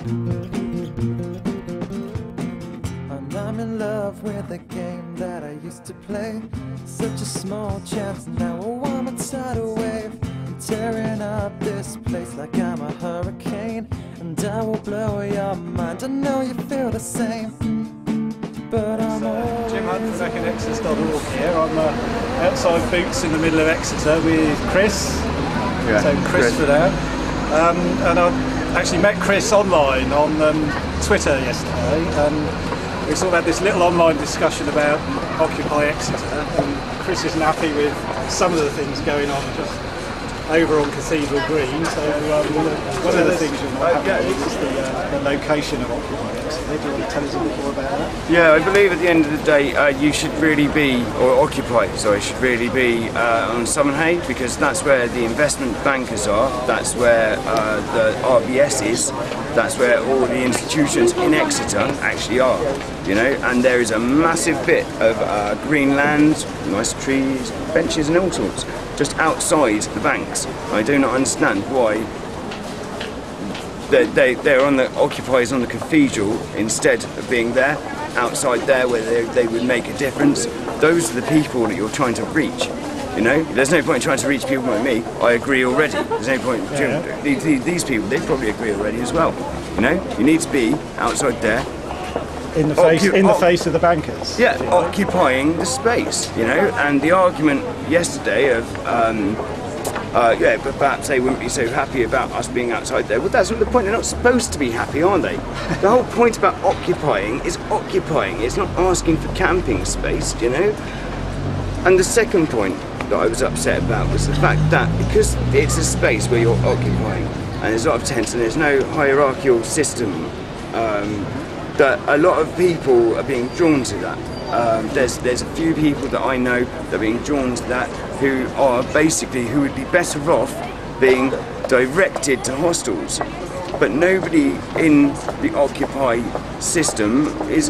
And I'm in love with the game that I used to play. Such a small chance now, oh, I'm a tidal wave, tearing up this place like I'm a hurricane. And I will blow your mind, I know you feel the same. But I'm Jim Hunt from Exeter.org here. I'm outside Boots in the middle of Exeter with Chris. Yeah, so Chris for now. And I actually met Chris online on Twitter yesterday. We sort of had this little online discussion about Occupy Exeter, and Chris isn't happy with some of the things going on just over on Cathedral Green. So one of the things you're not happy with is the location of Occupy Exeter. Do you want to tell us a bit more about that? Yeah, I believe at the end of the day you should really be, or Occupy, sorry, should really be on Summerhay, because that's where the investment bankers are, that's where the RBS is, that's where all the institutions in Exeter actually are, you know, and there is a massive bit of green land, nice trees, benches and all sorts, just outside the banks. I do not understand why they're on the occupiers on the cathedral instead of being there, outside there where they would make a difference. Those are the people that you're trying to reach. You know, there's no point in trying to reach people like me. I agree already. There's no point. These people, they probably agree already as well. You know, you need to be outside there. In the face of the bankers. Yeah, occupying the space, you know, and the argument yesterday of, yeah, but perhaps they wouldn't be so happy about us being outside there. Well, that's not the point. They're not supposed to be happy, are they? The whole point about occupying is occupying. It's not asking for camping space, you know? And the second point that I was upset about was the fact that because it's a space where you're occupying and there's a lot of tents and there's no hierarchical system, that a lot of people are being drawn to that. There's a few people that I know that are being drawn to that who would be better off being directed to hostels. But nobody in the Occupy system is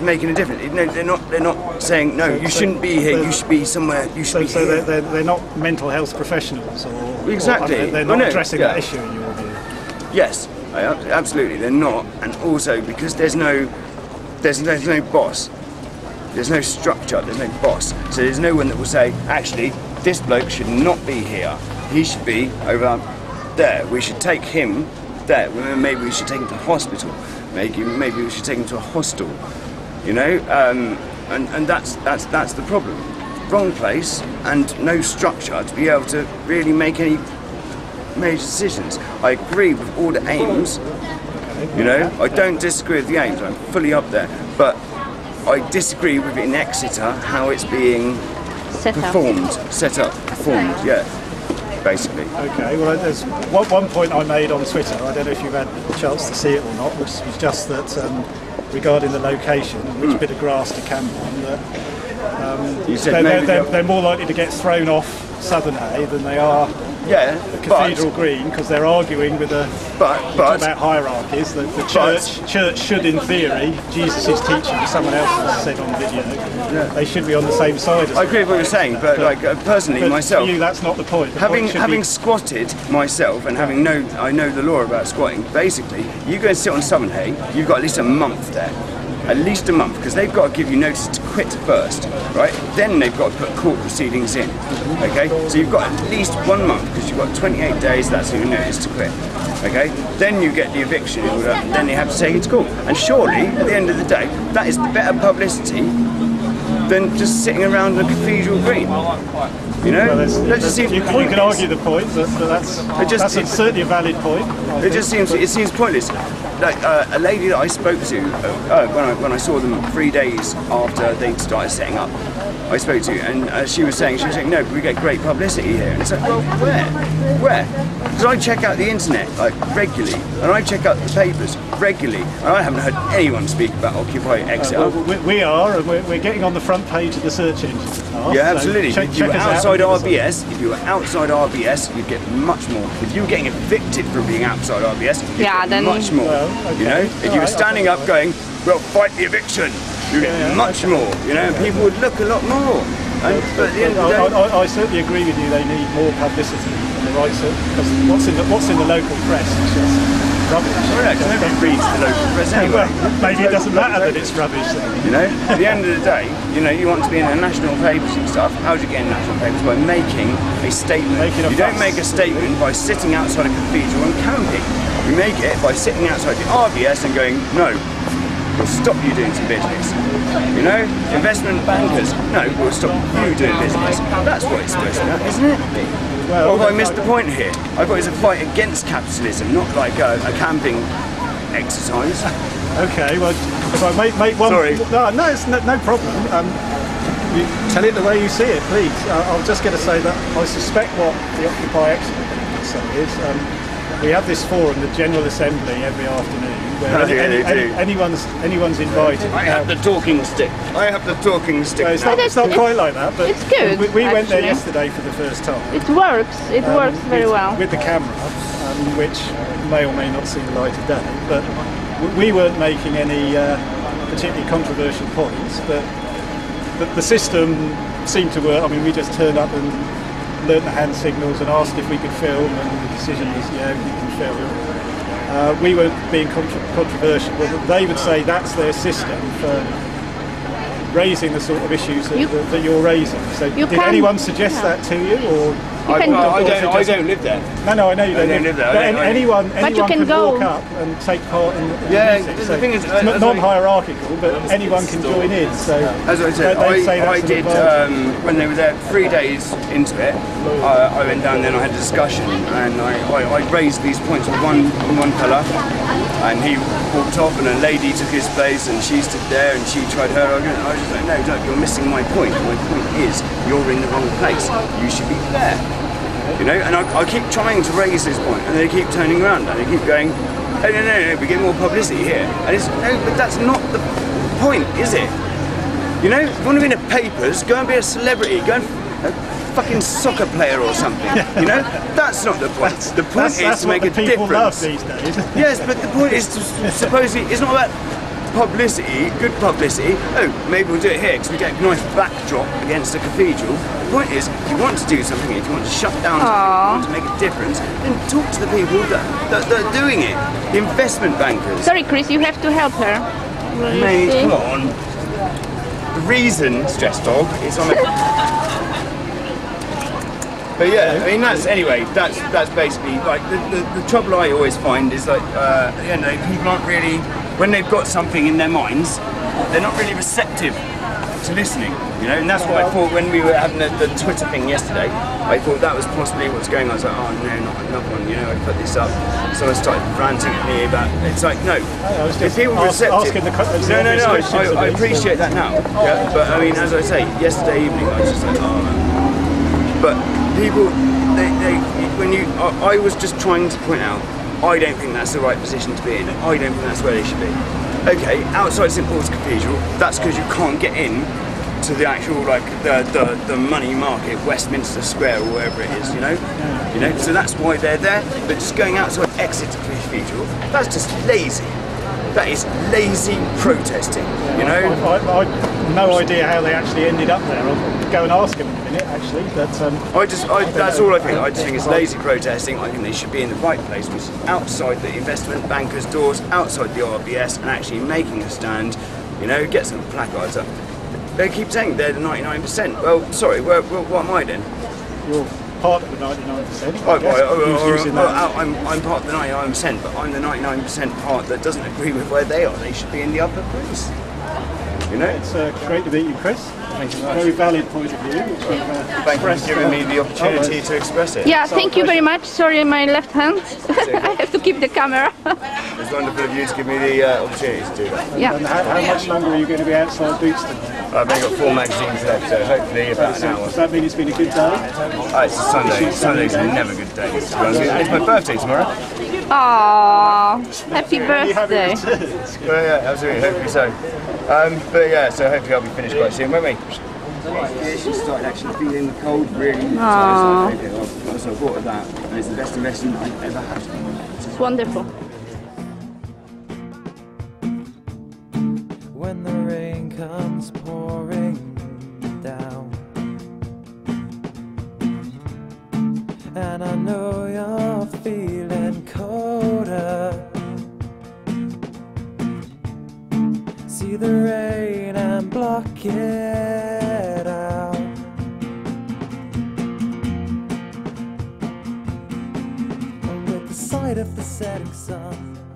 making a difference. No, they're not saying no. You shouldn't be here. You should be somewhere. You should be here. So they're not mental health professionors, or exactly. They're not addressing that issue in your view. Yes, absolutely. They're not, and also because there's no boss. There's no structure, there's no boss. So there's no one that will say, actually, this bloke should not be here. He should be over there. We should take him there. Maybe we should take him to hospital. Maybe we should take him to a hostel. You know, and that's the problem. Wrong place and no structure to be able to really make any major decisions. I agree with all the aims. You know, I don't disagree with the aims. I'm fully up there, but I disagree with it in Exeter how it's being performed, yeah, basically. Okay, well there's one point I made on Twitter, I don't know if you've had a chance to see it or not, which was just that regarding the location and which bit of grass to camp on, that they're more likely to get thrown off Southernhay than they are Cathedral Green, because they're arguing with about hierarchies. The church should, in theory, Jesus is teaching, someone else has said on video, they should be on the same side. I agree with what you're saying, but like personally, myself, for you, that's not the point. Having squatted myself and I know the law about squatting. Basically, you go and sit on Summerhay, you've got at least a month there. At least a month, because they've got to give you notice to quit first, right? Then they've got to put court proceedings in, okay? So you've got at least 1 month, because you've got 28 days, that's your notice to quit, okay? Then you get the eviction order, then you have to take it to court. And surely, at the end of the day, that is better publicity than just sitting around the Cathedral Green. You know, you can argue the point, but that's certainly a valid point. It seems pointless. Like a lady that I spoke to when I saw them 3 days after they'd started setting up, I spoke to, and she was saying, no, we get great publicity here. And it's like, well, where? Because I check out the internet like regularly, and I check out the papers regularly, and I haven't heard anyone speak about Occupy Exeter. We are, and we're getting on the front page of the search engines. Yeah, absolutely. If you were outside RBS, you'd get much more. If you were getting evicted for being outside RBS, you'd get much more. Well, okay. You know, if you were standing up going, well, fight the eviction, you get much more. You know, people would look a lot more. But at the end of the day, I certainly agree with you. They need more publicity on the right side, because what's in the local press is just rubbish. Well, no, 'cause nobody reads the local press anyway. Well, maybe it doesn't matter that it's rubbish. You know, at the end of the day, you know, you want to be in the national papers and stuff. How do you get in national papers? By making a statement. You don't make a statement by sitting outside a cathedral and camping. You make it by sitting outside the RBS and going, no, we'll stop you doing some business. You know, investment bankers, no, we'll stop you doing business. That's what it's supposed to be, isn't it? Well, or have I missed the point here? I thought it was a fight against capitalism, not like a camping exercise. Okay, well, if I make one... Sorry. No, it's no problem. You tell it the way you see it, please. I was just going to say that I suspect what the Occupy Exeter is. We have this forum, the General Assembly, every afternoon, where anyone's invited. I have the talking stick. I have the talking stick. Well, it's not quite like that, but it's good. We went there yesterday for the first time. It works. It works very well. With the camera, which may or may not see the light of day, but we weren't making any particularly controversial points, but the system seemed to work. I mean, we just turned up and learnt the hand signals and asked if we could film, and the decision was, yeah, you can film. We weren't being controversial. Well, they would say that's their system for raising the sort of issues that you're raising. So did anyone suggest that to you, or? I don't live there. No, I know you don't live there. But anyone can walk up and take part in the meeting. The so thing is, it's not non-hierarchical, but anyone can join in. So as I said, I did when they were there 3 days into it. I went down there and I had a discussion, and I raised these points with one fella, and he walked off, and a lady took his place, and she stood there and she tried her argument. I was just like, no, Doug, you're missing my point. My point is you're in the wrong place. You should be there. You know, and I keep trying to raise this point, and they keep turning around and they keep going, oh, no, we get more publicity here. And it's, no, but that's not the point, is it? You know, if you want to be in the papers, go and be a celebrity, go and a fucking soccer player or something. You know, that's not the point. The point is to make a difference. Love these days. Yes, but the point is to supposedly, it's not about publicity, good publicity. Oh, maybe we'll do it here because we get a nice backdrop against a cathedral. The point is, if you want to do something, if you want to shut down something, if you want to make a difference, then talk to the people that are doing it. The investment bankers. Sorry, Chris, you have to help her. Mate, come on. The reason, Stress Dog, is on a... But yeah, I mean that's basically like the trouble I always find is like you know, people aren't really, when they've got something in their minds, they're not really receptive to listening, you know, and that's what I thought when we were having the Twitter thing yesterday. I thought that was possibly what's going on. I was like, oh no, not another one, you know, I put this up. Someone started ranting at me about, it's like, no, if people are receptive, no, I appreciate that now, yeah? But I mean, as I say, yesterday evening I was just like, oh man. But people, I was just trying to point out, I don't think that's the right position to be in. I don't think that's where they should be. Okay, outside St Paul's Cathedral, that's because you can't get in to the actual, like, the money market, Westminster Square or wherever it is, you know? So that's why they're there. But just going outside Exeter Cathedral, that's just lazy. That is lazy protesting, you know? I've no idea how they actually ended up there. I'll go and ask them in a minute, actually. But that's all I think. I just think it's lazy protesting. I think they should be in the right place, which is outside the investment bankers' doors, outside the RBS, and actually making a stand. You know, get some placards up. They keep saying they're the 99%. Well, sorry, what am I then? You're part of the 99%. I'm part of the 99%, but I'm the 99% part that doesn't agree with where they are. They should be in the other place. You know? It's great to meet you, Chris. Thank you. Very valid point of view. Thank you for giving me the opportunity to express it. Yeah, thank you very much. Sorry, my left hand. I have to keep the camera. It's wonderful of you to give me the opportunity to do that. Yeah. And how much longer are you going to be outside Bootston? I've only got 4 magazines left, so hopefully about an hour. Does that mean it's been a good day? It's a Sunday. Sundays are never good days. It's my birthday tomorrow. Aww, happy birthday. Well, yeah, absolutely. Hopefully so. But yeah, so hopefully I'll be finished quite soon, won't we? Yeah, she started actually feeling the cold really. So I bought her that, and it's the best investment I've ever had. It's wonderful. When the rain comes pouring down, and I know you're feeling colder, see the rain and block it out. And with the sight of the setting sun